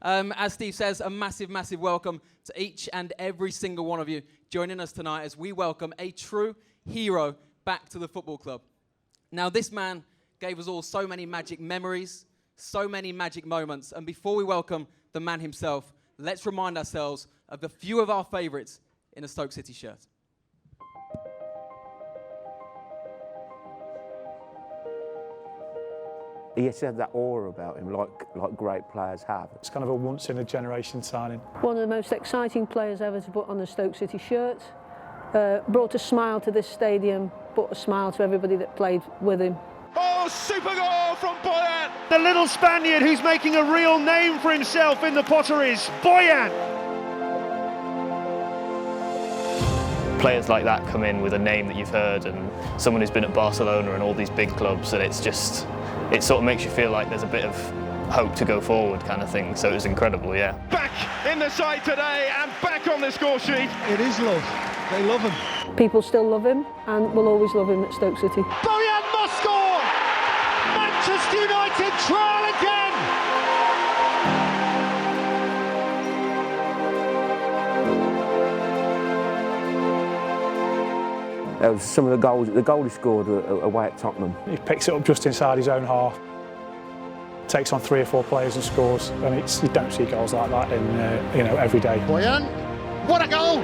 As Steve says, a massive, massive welcome to each and every single one of you joining us tonight as we welcome a true hero back to the football club. Now, this man gave us all so many magic memories, so many magic moments. And before we welcome the man himself, let's remind ourselves of a few of our favourites in a Stoke City shirt. He just had that aura about him, like great players have. It's kind of a once-in-a-generation signing. One of the most exciting players ever to put on a Stoke City shirt. Brought a smile to this stadium, brought a smile to everybody that played with him. Oh, super goal from Bojan! The little Spaniard who's making a real name for himself in the Potteries, Bojan! Players like that come in with a name that you've heard and someone who's been at Barcelona and all these big clubs, and it sort of makes you feel like there's a bit of hope to go forward kind of thing, so it was incredible, yeah. Back in the side today and back on the score sheet. It is love. They love him. People still love him and will always love him at Stoke City. Bojan must score! Manchester United trial again! There was some of the goal he scored away at Tottenham. He picks it up just inside his own half, takes on 3 or 4 players and scores. And you don't see goals like that in every day. Bojan, what a goal!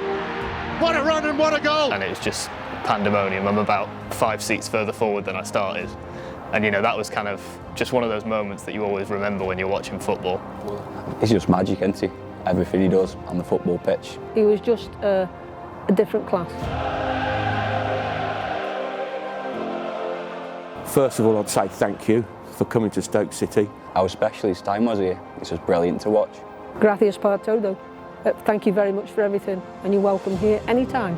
What a run and what a goal! And it was just pandemonium. I'm about 5 seats further forward than I started. And that was kind of just one of those moments that you always remember when you're watching football. He's just magic, isn't he? Everything he does on the football pitch. He was just a different class. First of all, I'd say thank you for coming to Stoke City. How special his time was here. It's just brilliant to watch. Gracias por todo. Thank you very much for everything, and you're welcome here anytime.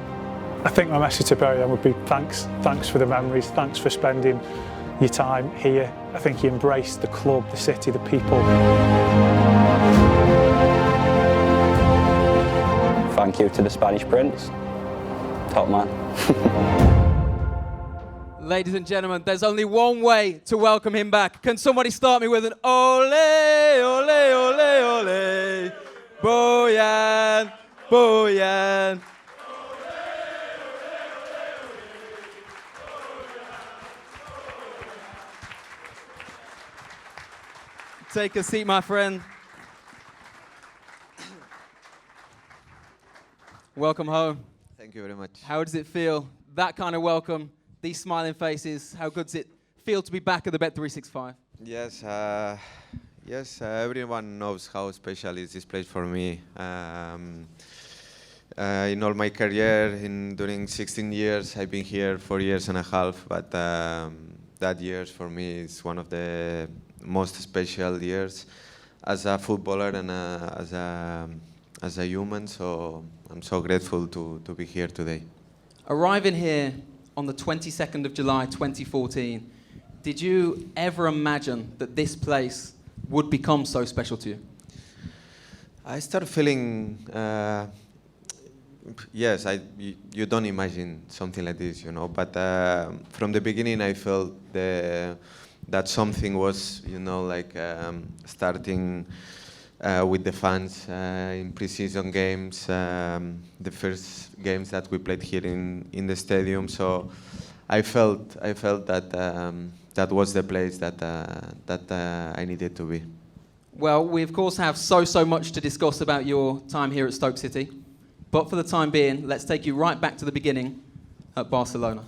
I think my message to Barry then would be thanks for the memories, thanks for spending your time here. I think he embraced the club, the city, the people. Thank you to the Spanish Prince. Top man. Ladies and gentlemen, there's only one way to welcome him back. Can somebody start me with an ole, ole, ole, ole, Bojan, Bojan. Take a seat, my friend. Welcome home. Thank you very much. How does it feel? That kind of welcome, these smiling faces, how good does it feel to be back at the Bet365? Yes, everyone knows how special is this place for me. In all my career, during 16 years, I've been here 4 years and a half, but that years for me is one of the most special years as a footballer and as a human, so I'm so grateful to be here today. Arriving here on the 22nd of July 2014, did you ever imagine that this place would become so special to you? I started feeling, yes, you don't imagine something like this, but from the beginning I felt that something was, starting with the fans in pre-season games, the first games that we played here in the stadium. So I felt that that was the place that I needed to be. Well, we of course have so much to discuss about your time here at Stoke City, but for the time being, let's take you right back to the beginning at Barcelona.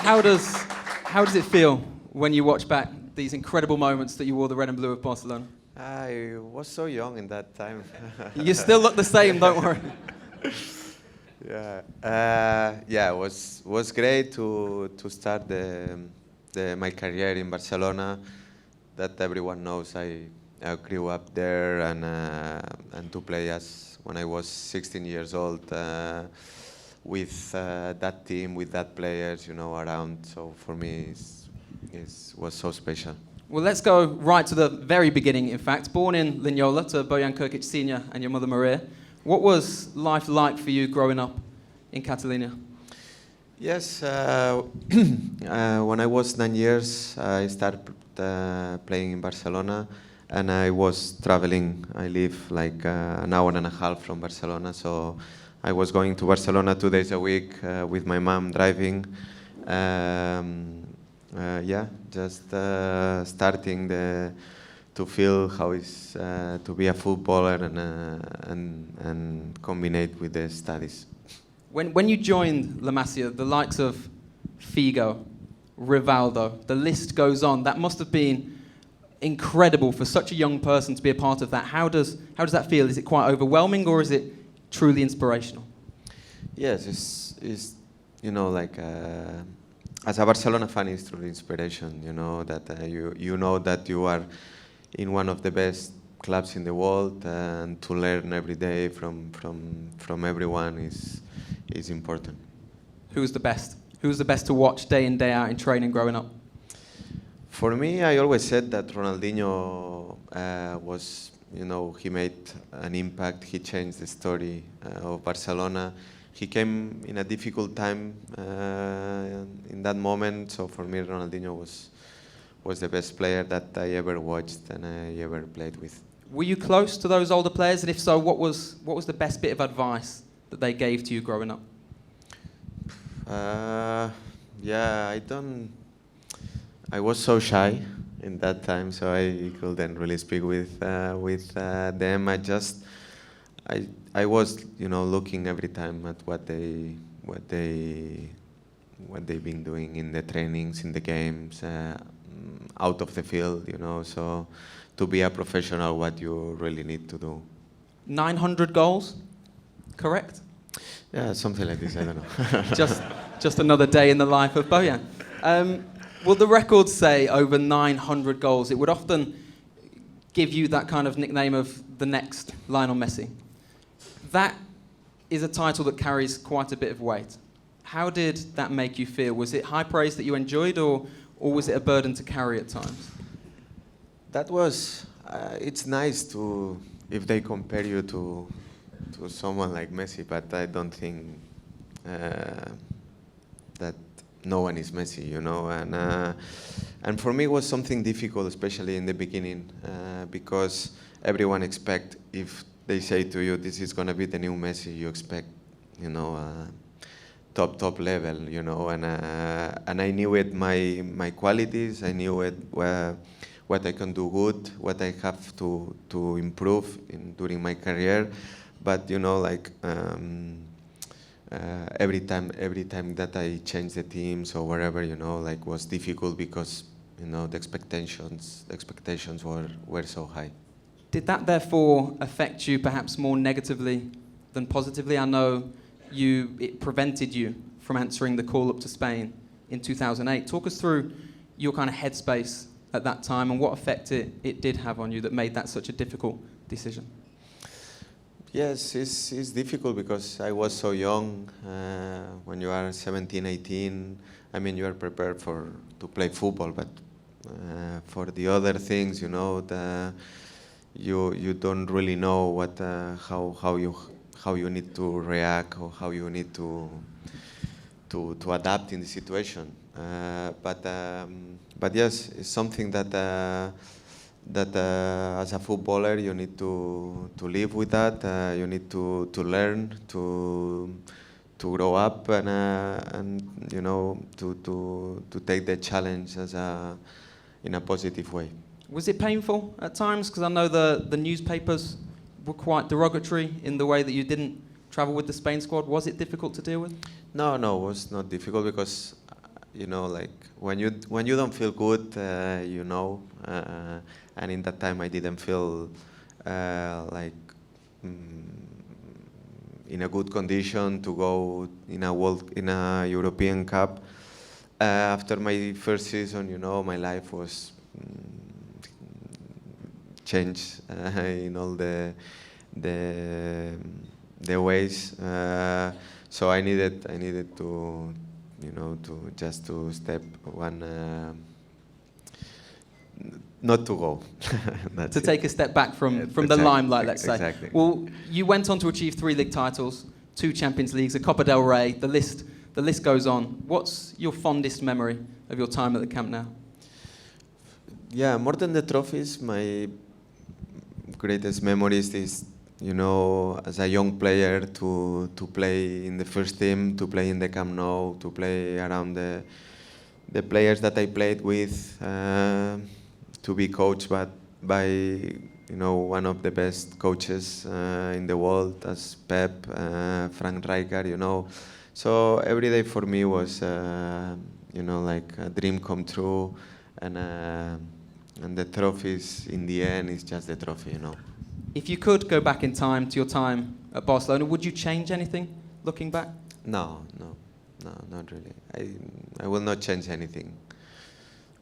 How does it feel when you watch back these incredible moments that you wore the red and blue of Barcelona? I was so young in that time. You still look the same, don't worry. Yeah, it was great to start my career in Barcelona. That everyone knows I grew up there and to play when I was 16 years old with that team, with that players, around. So for me, it was so special. Well, let's go right to the very beginning, in fact. Born in Linyola to Bojan Krkić Sr. and your mother Maria, what was life like for you growing up in Catalonia? Yes, when I was 9 years, I started playing in Barcelona, and I was traveling. I live like an hour and a half from Barcelona, so I was going to Barcelona 2 days a week with my mom driving. Just starting to feel how it's to be a footballer and combine it with the studies. When you joined La Masia, the likes of Figo, Rivaldo, the list goes on. That must have been incredible for such a young person to be a part of that. How does that feel? Is it quite overwhelming, or is it truly inspirational? Yes, it's like as a Barcelona fan, it's truly inspiration. That you know that you are in one of the best clubs in the world, and to learn every day from everyone is important. Who's the best? Who's the best to watch day in, day out in training growing up? For me, I always said that Ronaldinho was, he made an impact. He changed the story of Barcelona. He came in a difficult time in that moment. So for me, Ronaldinho was the best player that I ever watched and I ever played with. Were you close to those older players? And if so, what was the best bit of advice that they gave to you growing up? I was so shy in that time, so I couldn't really speak with them. I was, looking every time at what they've been doing in the trainings, in the games, out of the field, So to be a professional, what you really need to do. 900 goals, correct? Yeah, something like this. I don't know. just another day in the life of Bojan. Well, the records say over 900 goals. It would often give you that kind of nickname of the next Lionel Messi. That is a title that carries quite a bit of weight. How did that make you feel? Was it high praise that you enjoyed, or was it a burden to carry at times? That was. It's nice if they compare you to someone like Messi, but I don't think that no one is Messi, And for me, it was something difficult, especially in the beginning, because everyone expect, if they say to you, this is going to be the new Messi, you expect, top level, and I knew it, my qualities, I knew it, what I can do good, what I have to improve during my career, but every time that I changed the teams or wherever, was difficult because, the expectations were so high. Did that therefore affect you perhaps more negatively than positively? I know it prevented you from answering the call up to Spain in 2008. Talk us through your kind of headspace at that time and what effect it did have on you that made that such a difficult decision. Yes, it's difficult because I was so young. When you are 17, 18, you are prepared to play football, but for the other things, you don't really know how you need to react or how you need to adapt in the situation. But yes, it's something that as a footballer you need to live with that. You need to learn to grow up and to take the challenge in a positive way. Was it painful at times? Because I know the newspapers were quite derogatory in the way that you didn't travel with the Spain squad. Was it difficult to deal with? No, it was not difficult because you know, like when you don't feel good, you know, and in that time I didn't feel like in a good condition to go in a European Cup. After my first season, you know, my life was changed in all the ways. So I needed to, you know, to step one, not to go. To take a step back from the limelight, let's say. Exactly. Well, you went on to achieve 3 league titles, 2 Champions Leagues, a Copa del Rey. The list goes on. What's your fondest memory of your time at the Camp Nou? Yeah, more than the trophies, my greatest memories is, you know, as a young player to play in the first team, to play in the Camp Nou, to play around the players that I played with, to be coached by you know, one of the best coaches in the world, as Pep, Frank Rijkaard, you know. So every day for me was, you know, like a dream come true, and the trophies in the end is just the trophy, you know. If you could go back in time to your time at Barcelona, would you change anything looking back? No, not really. I will not change anything.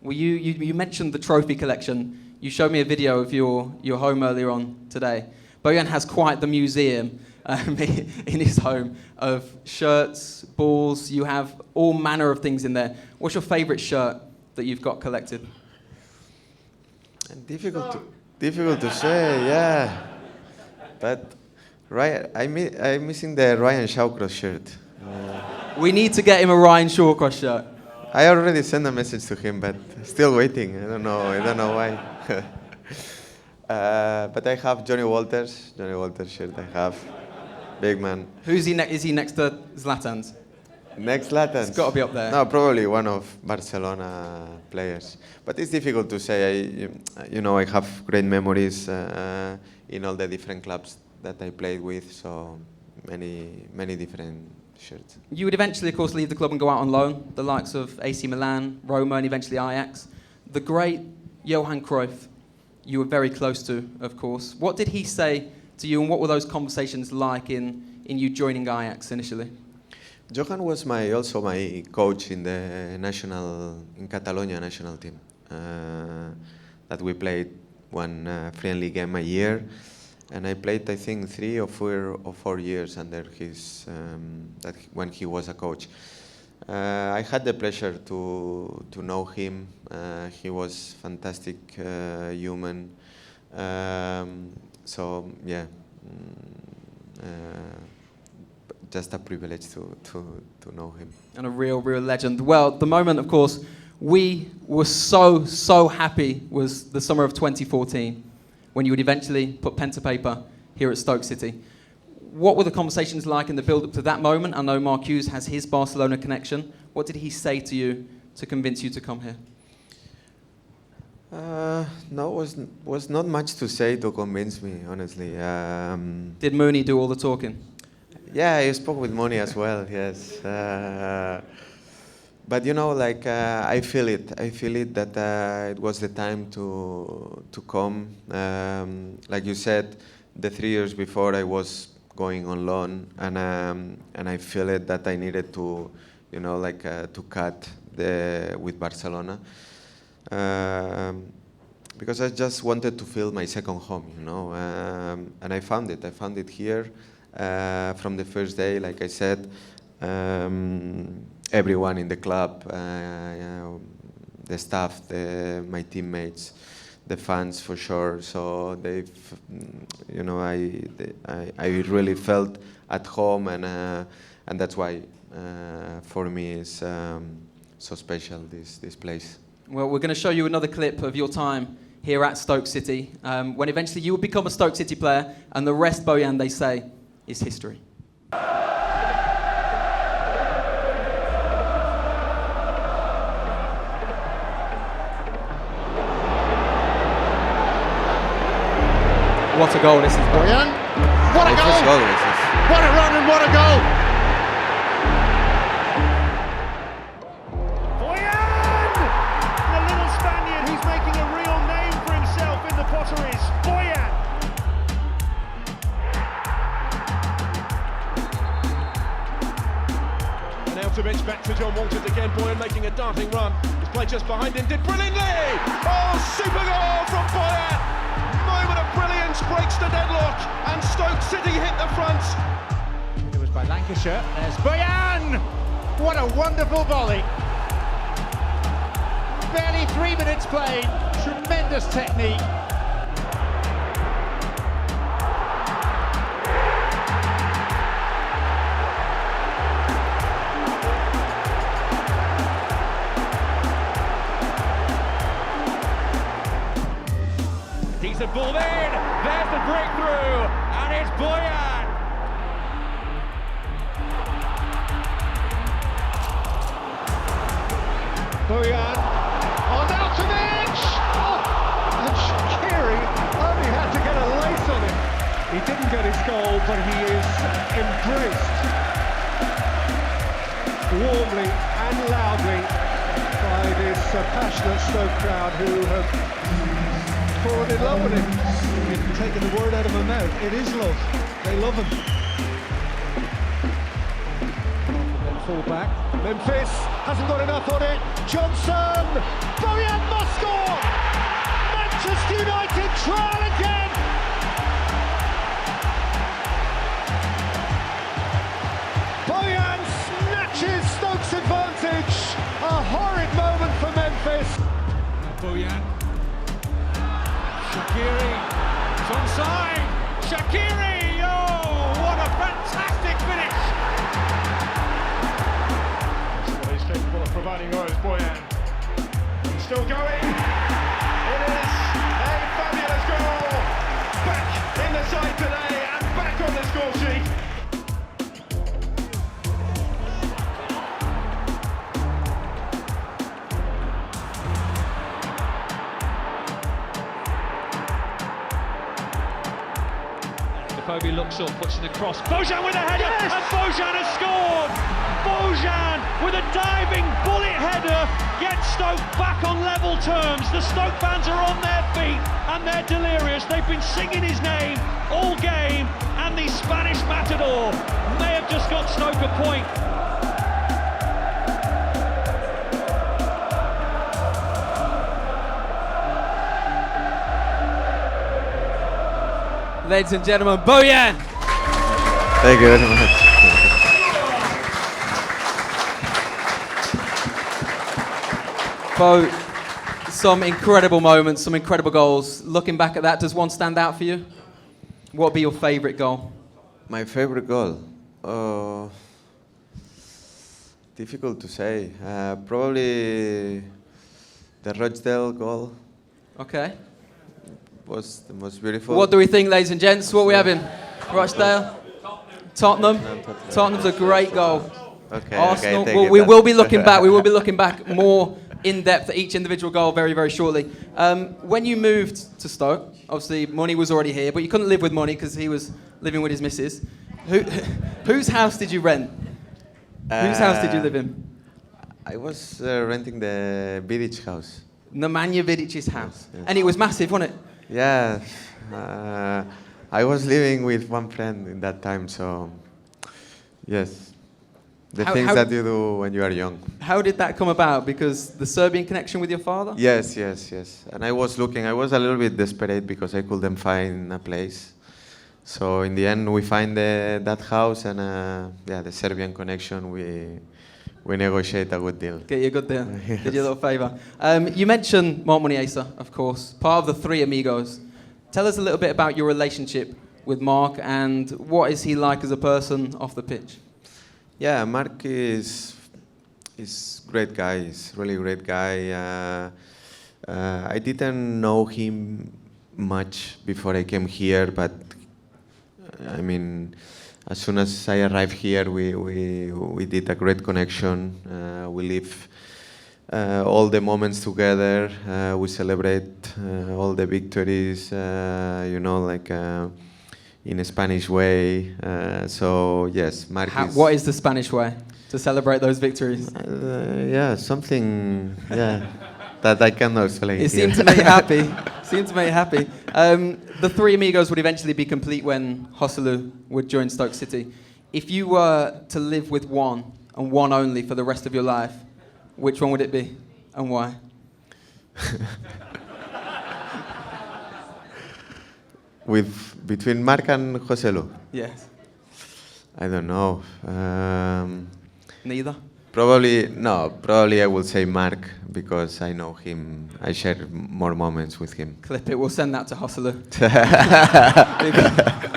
Well, you mentioned the trophy collection. You showed me a video of your home earlier on today. Bojan has quite the museum in his home of shirts, balls. You have all manner of things in there. What's your favourite shirt that you've got collected? Difficult to say, yeah. But I'm missing the Ryan Shawcross shirt. We need to get him a Ryan Shawcross shirt. I already sent a message to him, but still waiting. I don't know why. But I have Johnny Walters shirt. I have big man. Who's he next? Is he next to Zlatan's? Next Zlatan's. It's got to be up there. No, probably one of Barcelona players. But it's difficult to say. You know, I have great memories in all the different clubs that I played with. So many different shirts. You would eventually, of course, leave the club and go out on loan. The likes of AC Milan, Roma, and eventually Ajax. The great Johan Cruyff, you were very close to, of course. What did he say to you, and what were those conversations like in you joining Ajax initially? Johan was also my coach in the Catalonia national team. That we played one friendly game a year, and I played, I think, 3 or 4 years under his when he was a coach. I had the pleasure to know him. He was fantastic human. So yeah, just a privilege to know him. And a real legend. Well, the moment, of course, we were so happy was the summer of 2014, when you would eventually put pen to paper here at Stoke City. What were the conversations like in the build-up to that moment? I know Marko has his Barcelona connection. What did he say to you to convince you to come here? No, was not much to say to convince me, honestly. Did Mooney do all the talking? Yeah, I spoke with Mooney as well, yes. But you know, like I feel it. I feel it that it was the time to come. Like you said, the 3 years before I was going on loan, and I feel it that I needed to, you know, like to cut with Barcelona, because I just wanted to feel my second home, you know, and I found it. I found it here from the first day. Like I said. Everyone in the club, the staff, my teammates, the fans for sure. So they've, you know, I really felt at home, and that's why for me it's so special, this place. Well, we're going to show you another clip of your time here at Stoke City, when eventually you will become a Stoke City player, and the rest, Bojan, they say, is history. What a goal this is. Bojan, what a goal! What a run and what a goal! Arnautović back to John Walters again. Bojan making a darting run. His play just behind him did brilliantly. Oh, super goal from Bojan. Moment of brilliance, breaks the deadlock, and Stoke City hit the front. It was by Lancashire. There's Bojan. What a wonderful volley. Barely 3 minutes played. Tremendous technique. Decent ball in, there's the breakthrough, and it's Bojan. Bojan, Arnautović! Oh, and Shaqiri only had to get a lace on him. He didn't get his goal, but he is embraced warmly and loudly by this passionate Stoke crowd who have fallen in love with him. You've taken the word out of my mouth. It is love. They love him. Fall back. Memphis hasn't got enough on it. Johnson! Bojan must score! Manchester United trial again! Bojan snatches Stoke's advantage. A horrid moment for Memphis. Bojan. Shaqiri. It's onside. Shaqiri! Oh, what a fantastic finish! He's capable of providing goals, Bojan. He's still going. It is a fabulous goal. Back in the side today and back on the score sheet. Kobe looks up, puts it across. Bojan with a header, yes! And Bojan has scored! Bojan with a diving bullet header gets Stoke back on level terms. The Stoke fans are on their feet and they're delirious. They've been singing his name all game, and the Spanish matador may have just got Stoke a point. Ladies and gentlemen, Bojan! Thank you very much. Bo, some incredible moments, some incredible goals. Looking back at that, does one stand out for you? What would be your favourite goal? My favorite goal? Difficult to say. Probably the Rochdale goal. Okay. Was the most beautiful. What do we think, ladies and gents? What are we having? Rochdale? Tottenham? Tottenham's a great goal. Okay. Arsenal. Okay, we will be looking back. We will be looking back more in depth at each individual goal very, very shortly. When you moved to Stoke, obviously Money was already here, but you couldn't live with Money because he was living with his missus. Whose house did you rent? Whose house did you live in? I was renting the Vidic house. Nemanja Vidic's house. Yes. And it was massive, wasn't it? Yes. I was living with one friend in that time, so yes. The things that you do when you are young. How did that come about? Because the Serbian connection with your father? Yes. And I was looking, I was a little bit desperate because I couldn't find a place. So in the end, we find that house and the Serbian connection, we negotiate a good deal. Get you a good deal. Yes. Did you a little favour. You mentioned Mark Muniesa, of course, part of the Three Amigos. Tell us a little bit about your relationship with Mark and what is he like as a person off the pitch? Yeah, Mark is great guy. He's really great guy. I didn't know him much before I came here, but I mean, as soon as I arrived here, we did a great connection. We live all the moments together. We celebrate all the victories, in a Spanish way. So yes, Mark is... What is the Spanish way to celebrate those victories? Something that I cannot explain. It seemed to make you happy. The Three Amigos would eventually be complete when Joselu would join Stoke City. If you were to live with one and one only for the rest of your life, which one would it be and why? Between Mark and Joselu? Yes. I don't know. Neither? Probably I will say Mark because I know him. I share more moments with him. Clip it. We'll send that to Joselu.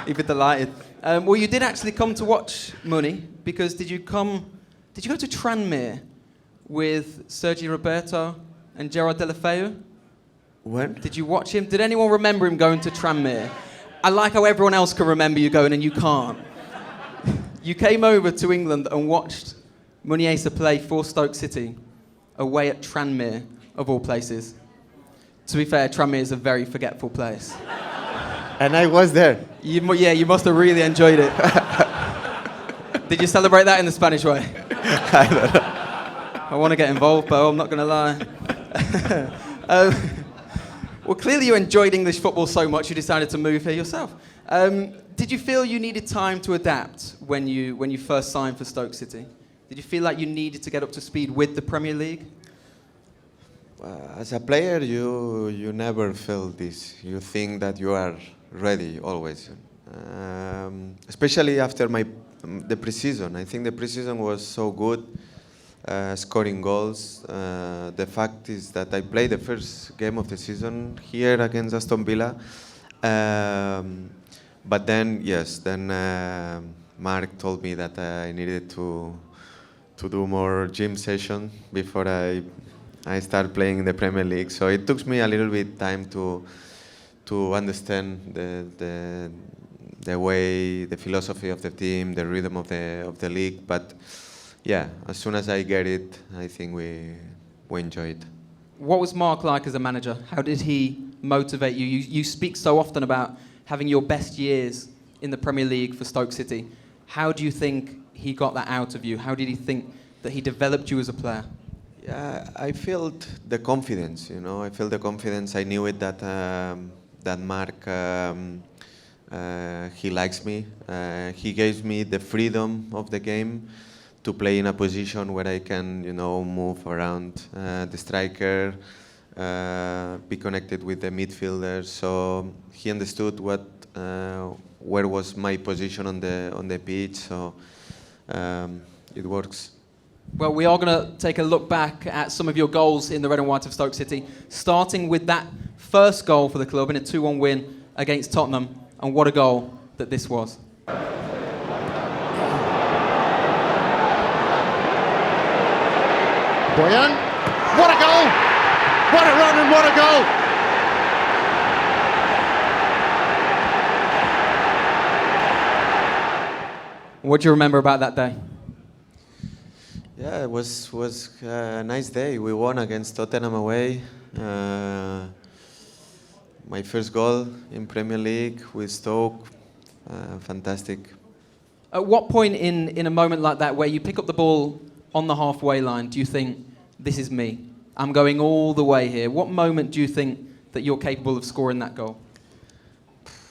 He'd be delighted. Well, you did actually come to watch Money because did you go to Tranmere with Sergi Roberto and Gerard Deulofeu? When? Did you watch him? Did anyone remember him going to Tranmere? I like how everyone else can remember you going and you can't. You came over to England and watched Muniesa play for Stoke City away at Tranmere, of all places. To be fair, Tranmere is a very forgetful place. And I was there. You must have really enjoyed it. Did you celebrate that in the Spanish way? I don't know. I want to get involved, but I'm not going to lie. Well, clearly you enjoyed English football so much you decided to move here yourself. Did you feel you needed time to adapt when you first signed for Stoke City? Did you feel like you needed to get up to speed with the Premier League? As a player, you never feel this. You think that you are ready always. Especially after the pre-season. I think the pre-season was so good, scoring goals. The fact is that I played the first game of the season here against Aston Villa. But then, Mark told me that I needed to do more gym session before I start playing in the Premier League. So it took me a little bit time to understand the way, the philosophy of the team, the rhythm of the league. But yeah, as soon as I get it, I think we enjoy it. What was Mark like as a manager? How did he motivate you? You speak so often about having your best years in the Premier League for Stoke City. How do you think he got that out of you? How did he think that he developed you as a player? Yeah, I felt the confidence, I felt the confidence. I knew it that Mark, he likes me. He gave me the freedom of the game to play in a position where I can, move around the striker, be connected with the midfielder. So he understood where was my position on the pitch. So it works. Well, we are going to take a look back at some of your goals in the red and white of Stoke City, starting with that first goal for the club in a 2-1 win against Tottenham. And what a goal that this was. Bojan, what a goal! What a run and what a goal! What do you remember about that day? Yeah, it was a nice day. We won against Tottenham away. My first goal in Premier League with Stoke. Fantastic. At what point in a moment like that where you pick up the ball on the halfway line do you think, this is me? I'm going all the way here. What moment do you think that you're capable of scoring that goal?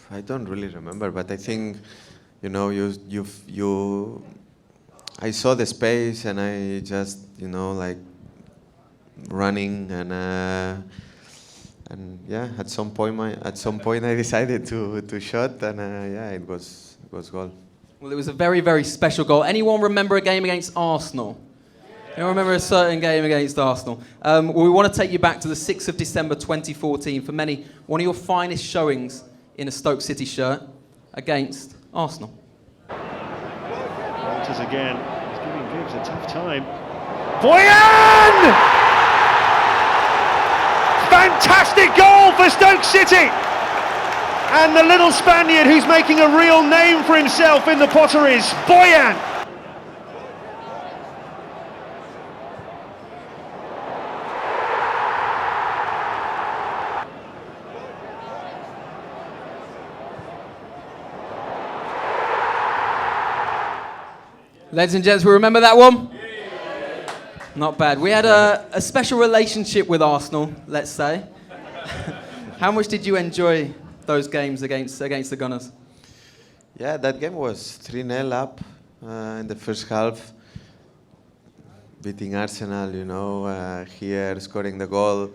I don't really remember, but I think, I saw the space and I just, running and yeah, at some point I decided to shot and it was goal. Well, it was a very, very special goal. Anyone remember a game against Arsenal? Anyone remember a certain game against Arsenal? Well, we want to take you back to the 6th of December 2014. For many, one of your finest showings in a Stoke City shirt against Arsenal. Walters again. He's giving Gibbs a tough time. Bojan! Fantastic goal for Stoke City! And the little Spaniard who's making a real name for himself in the Potteries, Bojan! Ladies and gents, we remember that one? Not bad. We had a special relationship with Arsenal, let's say. How much did you enjoy those games against the Gunners? Yeah, that game was 3-0 up in the first half. beating Arsenal, here scoring the goal.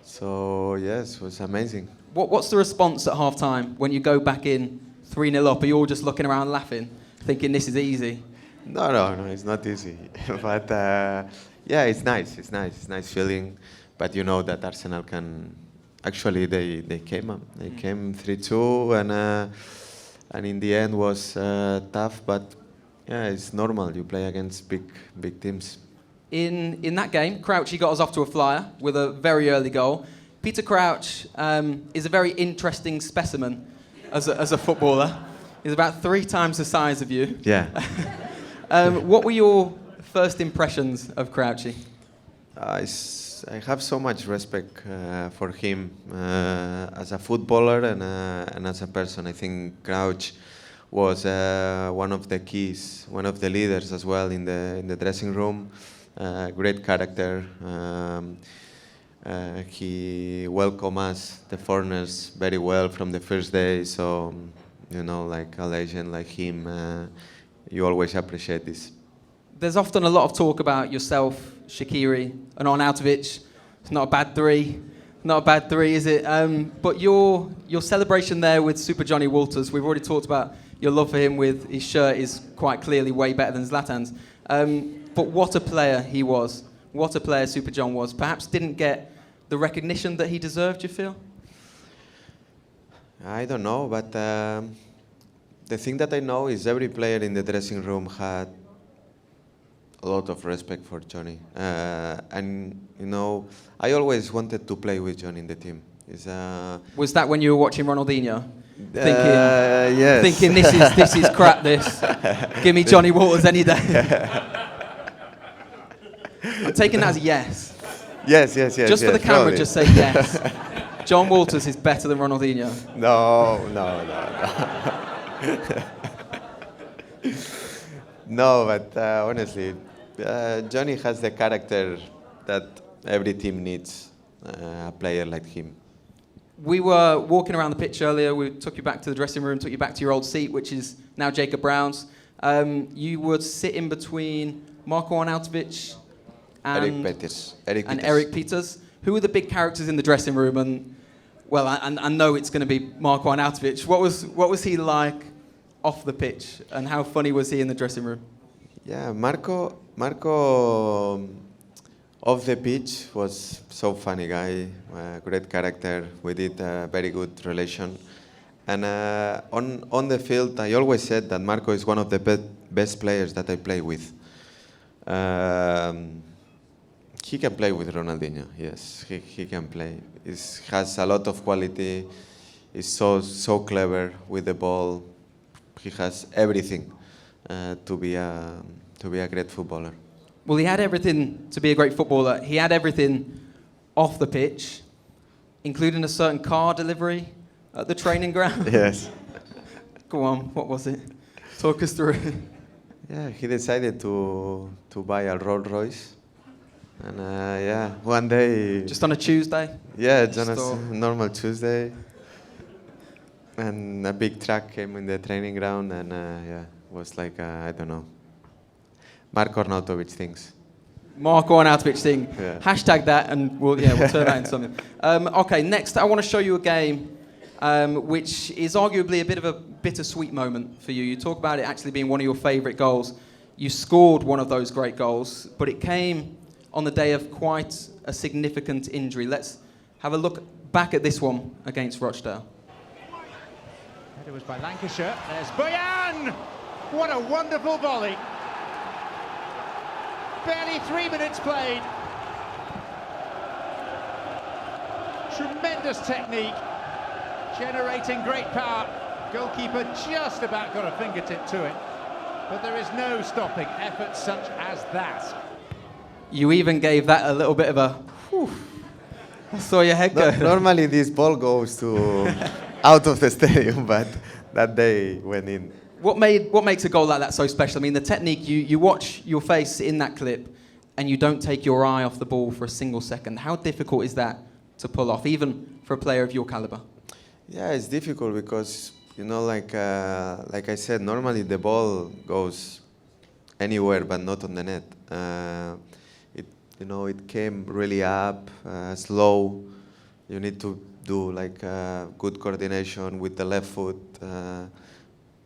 So yes, it was amazing. What's the response at half time when you go back in 3-0 up? Are you all just looking around laughing, thinking this is easy? No, it's not easy. But yeah, it's nice. It's nice feeling. But you know that Arsenal can. Actually, they came up. They came 3-2, and in the end was tough. But yeah, it's normal. You play against big teams. In that game, Crouchy got us off to a flyer with a very early goal. Peter Crouch is a very interesting specimen as a footballer. He's about 3 times the size of you. Yeah. What were your first impressions of Crouchy? I have so much respect for him as a footballer and as a person. I think Crouch was one of the keys, one of the leaders as well in the dressing room. Great character. He welcomed us, the foreigners, very well from the first day. So, like a legend like him, you always appreciate this. There's often a lot of talk about yourself, Shaqiri, and Arnautović. It's not a bad three. Not a bad three, is it? But your celebration there with Super Johnny Walters, we've already talked about your love for him with his shirt is quite clearly way better than Zlatan's. But what a player he was. What a player Super John was. Perhaps didn't get the recognition that he deserved, you feel? I don't know, but the thing that I know is every player in the dressing room had a lot of respect for Johnny. And, I always wanted to play with Johnny in the team. Was that when you were watching Ronaldinho? Yes. Thinking this is crap, this. Give me Johnny Walters any day. I'm taking that as a yes. Yes. Just for the camera, probably. just say yes. John Walters is better than Ronaldinho. No. No, but honestly, Johnny has the character that every team needs, a player like him. We were walking around the pitch earlier. We took you back to the dressing room, took you back to your old seat, which is now Jacob Brown's. You would sit in between Marko Arnautović and Eric Peters. Who were the big characters in the dressing room? And well, I know it's going to be Marko Arnautović. What was he like off the pitch, and how funny was he in the dressing room? Yeah, Marko off the pitch was so funny guy, great character. We did a very good relation. And on the field, I always said that Marko is one of the best players that I play with. He can play with Ronaldinho, yes, he can play. He has a lot of quality, he's so clever with the ball. He has everything to be a great footballer. Well, he had everything to be a great footballer. He had everything off the pitch, including a certain car delivery at the training ground. Yes. Go on, what was it? Talk us through it. Yeah, he decided to buy a Rolls Royce. And one day... Just on a Tuesday? Yeah, just on a normal Tuesday. And a big truck came in the training ground and it was like, I don't know, Marko Arnautović things. Marko Arnautović thing. Yeah. Hashtag that and we'll turn that into something. Okay, next I want to show you a game which is arguably a bit of a bittersweet moment for you. You talk about it actually being one of your favourite goals. You scored one of those great goals, but it came on the day of quite a significant injury. Let's have a look back at this one against Rochdale. It was by Lancashire. There's Bojan! What a wonderful volley. Barely 3 minutes played. Tremendous technique, generating great power. Goalkeeper just about got a fingertip to it, but there is no stopping efforts such as that. You even gave that a little bit of a whew. I saw your head go. Normally this ball goes to out of the stadium, but that day went in. What makes a goal like that so special? I mean, the technique, you watch your face in that clip and you don't take your eye off the ball for a single second. How difficult is that to pull off, even for a player of your caliber? Yeah, it's difficult because, like I said, normally the ball goes anywhere but not on the net. it came really up, slow. You need to do like good coordination with the left foot.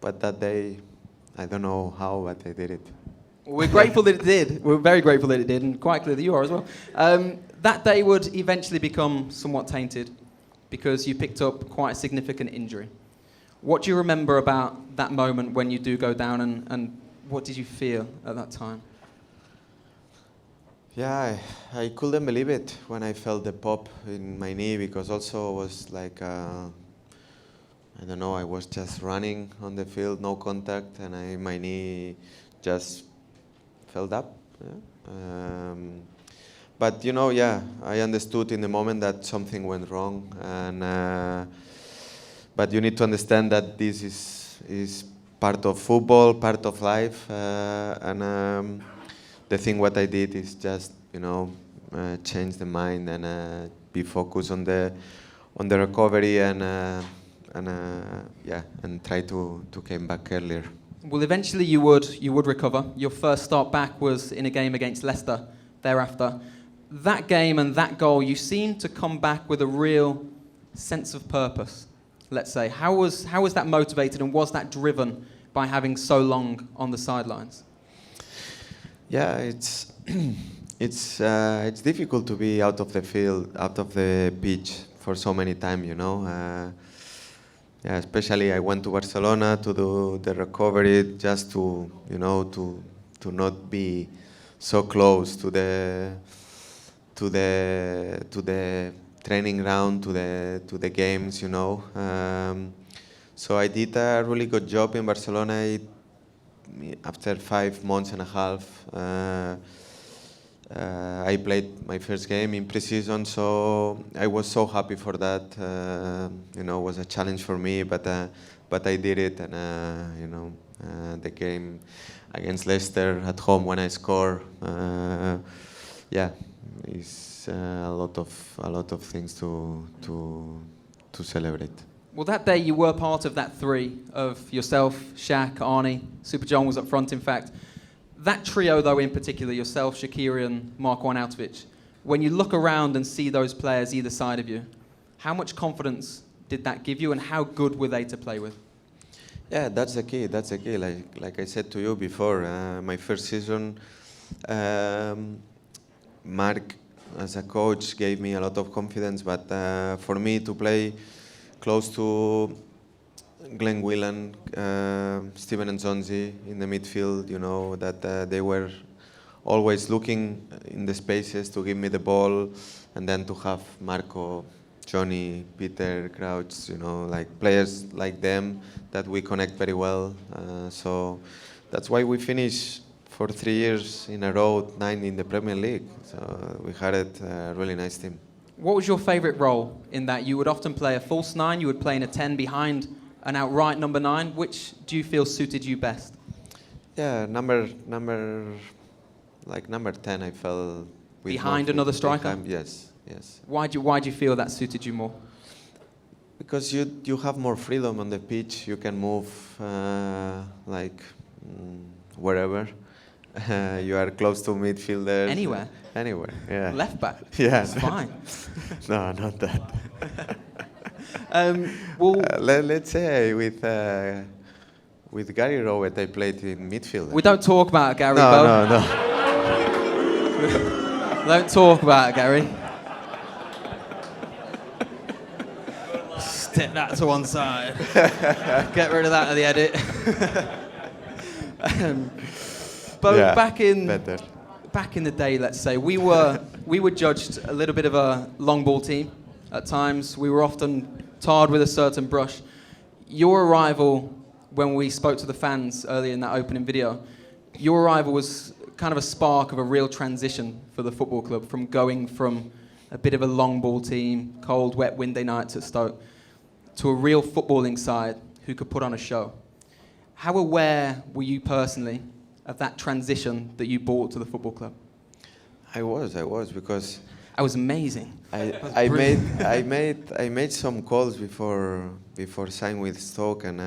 But that day, I don't know how, but I did it. We're grateful that it did. We're very grateful that it did, and quite clear that you are as well. That day would eventually become somewhat tainted because you picked up quite a significant injury. What do you remember about that moment when you do go down, and what did you feel at that time? Yeah, I couldn't believe it when I felt the pop in my knee, because also was like, I don't know, I was just running on the field, no contact, and my knee just fell up. Yeah. But I understood in the moment that something went wrong, and but you need to understand that this is part of football, part of life, and the thing what I did is just change the mind and be focused on the recovery and try to came back earlier. Well, eventually you would recover. Your first start back was in a game against Leicester thereafter. That game and that goal, you seemed to come back with a real sense of purpose, let's say. How was that motivated, and was that driven by having so long on the sidelines? Yeah, it's difficult to be out of the field, out of the pitch for so many time, Yeah, especially I went to Barcelona to do the recovery, just to to not be so close to the training ground, to the games, So I did a really good job in Barcelona. After 5 months and a half, I played my first game in pre-season, so I was so happy for that. It was a challenge for me, but I did it, and the game against Leicester at home when I score, it's a lot of things to celebrate. Well, that day you were part of that three of yourself, Shaq, Arnie, Super John was up front, in fact. That trio, though, in particular, yourself, Shaqiri and Marko Arnautović, when you look around and see those players either side of you, how much confidence did that give you, and how good were they to play with? Yeah, that's the key. Like I said to you before, my first season, Mark, as a coach, gave me a lot of confidence, but for me to play close to Glenn Whelan, Steven and Zonzi in the midfield, that they were always looking in the spaces to give me the ball, and then to have Marko, Johnny, Peter, Crouch, like players like them that we connect very well. So that's why we finished for 3 years in a row 9 in the Premier League. So we had a really nice team. What was your favourite role in that? You would often play a false 9, you would play in a 10 behind an outright number 9. Which do you feel suited you best? Yeah, number 10, I felt... Behind another striker? Yes. Why do you feel that suited you more? Because you have more freedom on the pitch. You can move wherever. You are close to midfielders. Anywhere? Anywhere, yeah. Left back? Yeah. That's fine. No, not that. Let's say with Gary Rowett, I played in midfield. We don't talk about Gary. No. Don't talk about it, Gary. Step that to one side. Get rid of that at the edit. But back in the day, let's say, we were judged a little bit of a long ball team at times. We were often tarred with a certain brush. Your arrival, when we spoke to the fans earlier in that opening video, your arrival was kind of a spark of a real transition for the football club, from going from a bit of a long ball team, cold, wet, windy nights at Stoke, to a real footballing side who could put on a show. How aware were you personally of that transition that you brought to the football club? I was because I was amazing. I made some calls before signing with Stoke, and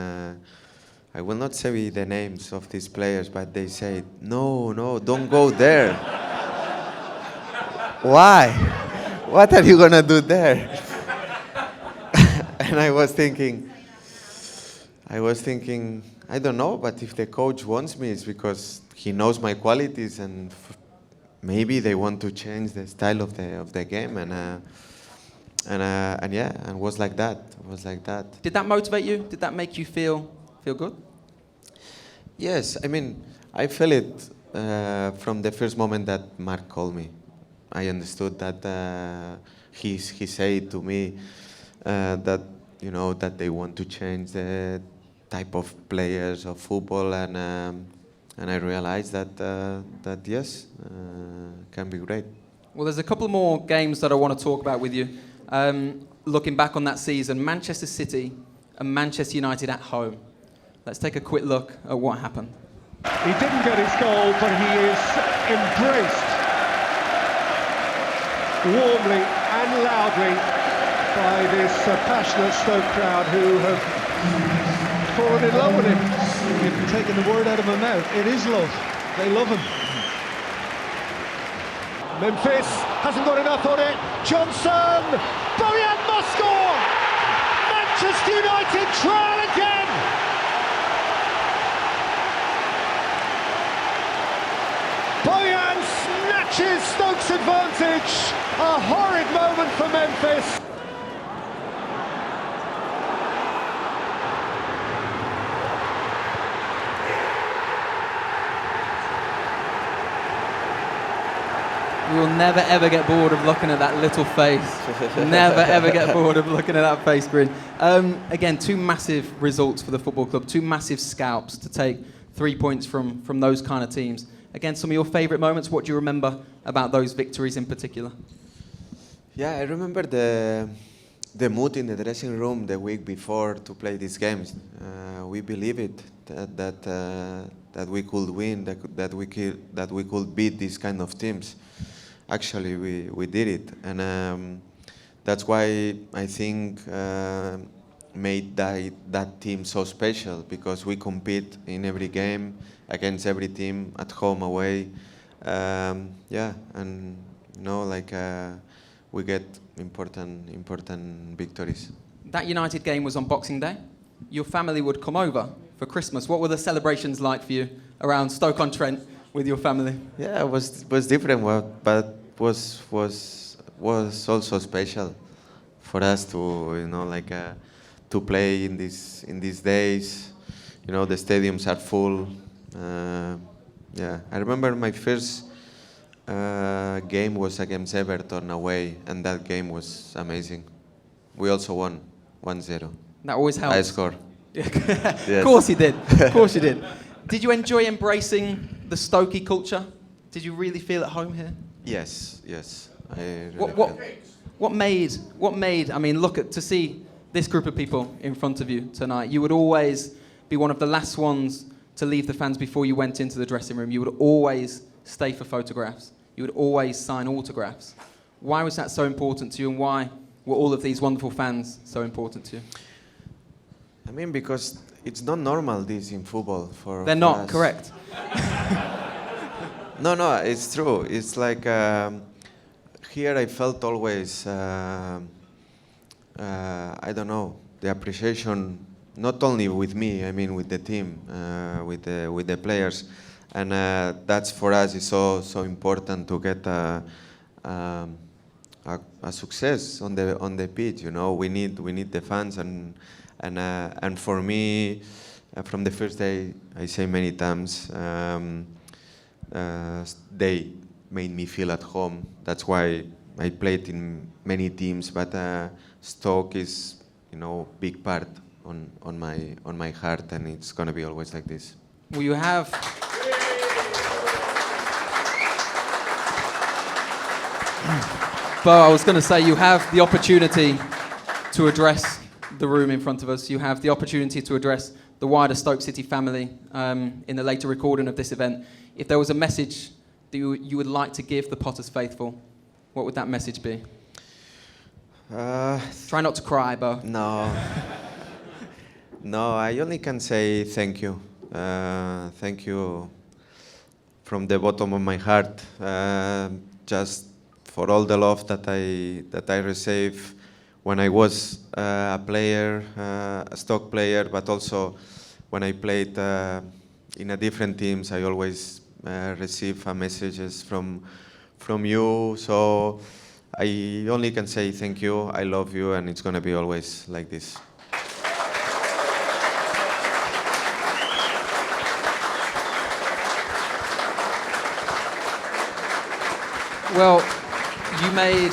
I will not say the names of these players, but they said, no, don't go there. why? What are you gonna do there? And I was thinking, I don't know, but if the coach wants me, it's because he knows my qualities, and maybe they want to change the style of the game, and was like that. Did that motivate you? Did that make you feel good? Yes, I mean, I felt it from the first moment that Mark called me. I understood that he said to me that that they want to change the type of players of football, and I realized that yes, can be great. Well, there's a couple more games that I want to talk about with you. Looking back on that season, Manchester City and Manchester United at home. Let's take a quick look at what happened. He didn't get his goal, but he is embraced warmly and loudly by this passionate Stoke crowd who have fallen in love with him. You've taken the word out of my mouth. It is love. They love him. Memphis hasn't got enough on it. Johnson! Bojan must score! Manchester United try again! Bojan snatches Stoke's advantage. A horrid moment for Memphis. You will never ever get bored of looking at that little face. Never ever get bored of looking at that face grin. Again, two massive results for the football club, two massive scalps to take 3 points from those kind of teams. Again, some of your favourite moments. What do you remember about those victories in particular? Yeah, I remember the mood in the dressing room the week before to play these games. We believe it that we could win, that we could beat these kind of teams. Actually, we did it, and that's why I think made that team so special, because we compete in every game against every team, at home, away. And we get important victories. That United game was on Boxing Day. Your family would come over for Christmas. What were the celebrations like for you around Stoke-on-Trent with your family? Yeah, it was different, but was also special for us to to play in these days. The stadiums are full. I remember my first game was against Everton away, and that game was amazing. We also won 1-0. That always helps. I scored. Yes. Of course you did. Of course you did. Did you enjoy embracing the Stokey culture? Did you really feel at home here? Yes. What made? I mean, to see this group of people in front of you tonight. You would always be one of the last ones to leave the fans before you went into the dressing room. You would always stay for photographs. You would always sign autographs. Why was that so important to you, and why were all of these wonderful fans so important to you? I mean, because it's not normal, this in football. They're not, correct. No, it's true. It's like here I felt always, I don't know, the appreciation, not only with me, I mean with the team, with the players. And that's for us is so important to get a success on the pitch. We need the fans, and for me, from the first day, I say many times, they made me feel at home. That's why I played in many teams, but Stoke is big part on my heart, and it's gonna be always like this. Well, you have. Bo, I was going to say, you have the opportunity to address the room in front of us. You have the opportunity to address the wider Stoke City family in the later recording of this event. If there was a message that you would like to give the Potters faithful, what would that message be? Try not to cry, Bo. No. No, I only can say thank you. Thank you from the bottom of my heart. Just for all the love that I received when I was a player, a Stoke player, but also when I played in a different teams. I always receive messages from you. So I only can say thank you. I love you, and it's gonna be always like this. Well, you made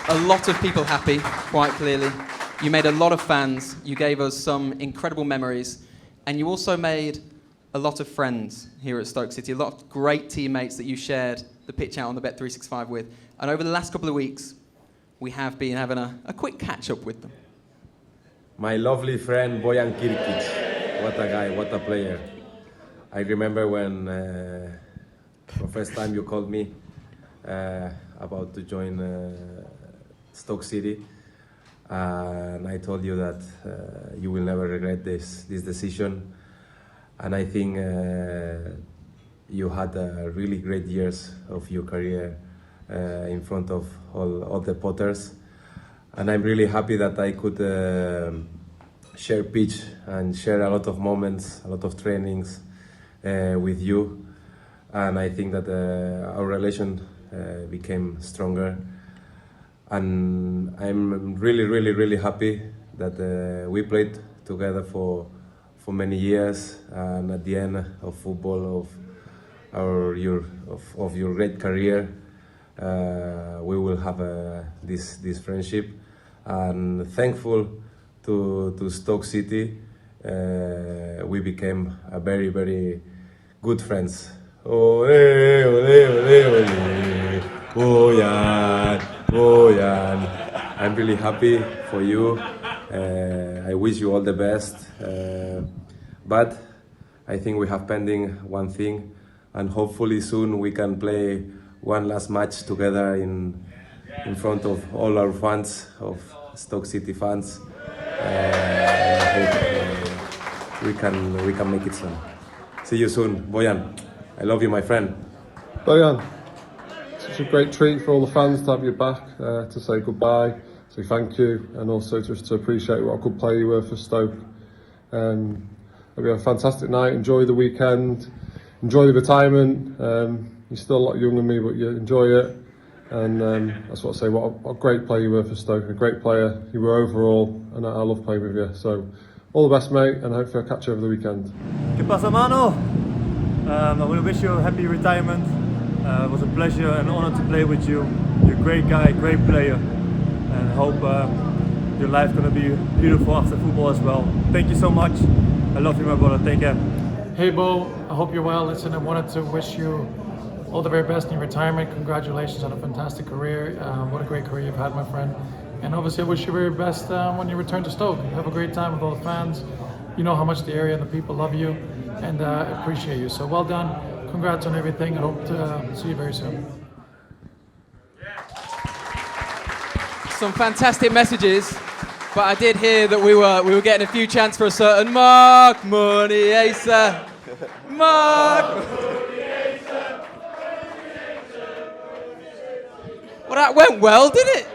a lot of people happy, quite clearly. You made a lot of fans. You gave us some incredible memories. And you also made a lot of friends here at Stoke City, a lot of great teammates that you shared the pitch out on the Bet365 with. And over the last couple of weeks, we have been having a quick catch-up with them. My lovely friend Bojan Kirkic, what a guy, what a player. I remember when the first time you called me about to join Stoke City, and I told you that you will never regret this decision. And I think you had really great years of your career in front of all the Potters, and I'm really happy that I could share pitch and share a lot of moments, a lot of trainings with you, and I think that our relation became stronger, and I'm really happy that we played together for many years, and at the end of football of your great career, we will have this friendship, and thankful to Stoke City, we became a very good friends. Ole, ole, ole, ole. Bojan. I'm really happy for you. I wish you all the best. But I think we have pending one thing, and hopefully soon we can play one last match together in front of all our fans, of Stoke City fans. I hope we can make it soon. See you soon, Bojan. I love you, my friend. Bojan, such a great treat for all the fans to have you back, to say goodbye, say thank you, and also just to appreciate what a good player you were for Stoke. It'll be a fantastic night. Enjoy the weekend. Enjoy the retirement. You're still a lot younger than me, but you enjoy it. And that's what I say. What a great player you were for Stoke. A great player you were overall, and I love playing with you. So all the best, mate, and hopefully I'll catch you over the weekend. ¿Qué pasa, mano? I want to wish you a happy retirement. It was a pleasure and honor to play with you. You're a great guy, great player, and I hope your life's going to be beautiful after football as well. Thank you so much. I love you, my brother. Take care. Hey, Bo. I hope you're well. Listen, I wanted to wish you all the very best in your retirement. Congratulations on a fantastic career. What a great career you've had, my friend. And obviously, I wish you very best when you return to Stoke. Have a great time with all the fans. You know how much the area and the people love you, and appreciate you. So well done. Congrats on everything. I hope to see you very soon. Some fantastic messages, but I did hear that we were getting a few chants for a certain Mark Muniesa. Mark. Well, that went well, did it?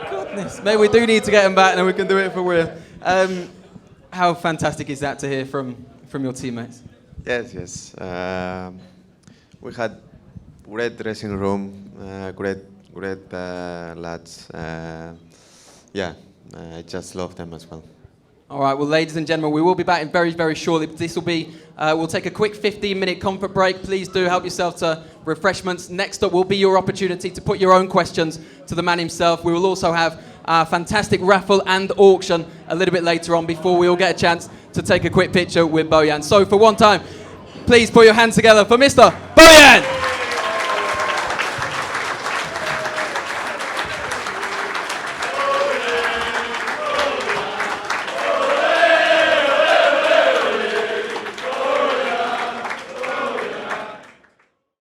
Goodness, maybe we do need to get him back, and then we can do it for real. How fantastic is that to hear from your teammates? Yes. We had great dressing room, great lads. I just love them as well. All right, well, ladies and gentlemen, we will be back in very, very shortly. This will be, we'll take a quick 15-minute comfort break. Please do help yourself to refreshments. Next up will be your opportunity to put your own questions to the man himself. We will also have a fantastic raffle and auction a little bit later on before we all get a chance to take a quick picture with Bojan. So for one time, please put your hands together for Mr. Bojan!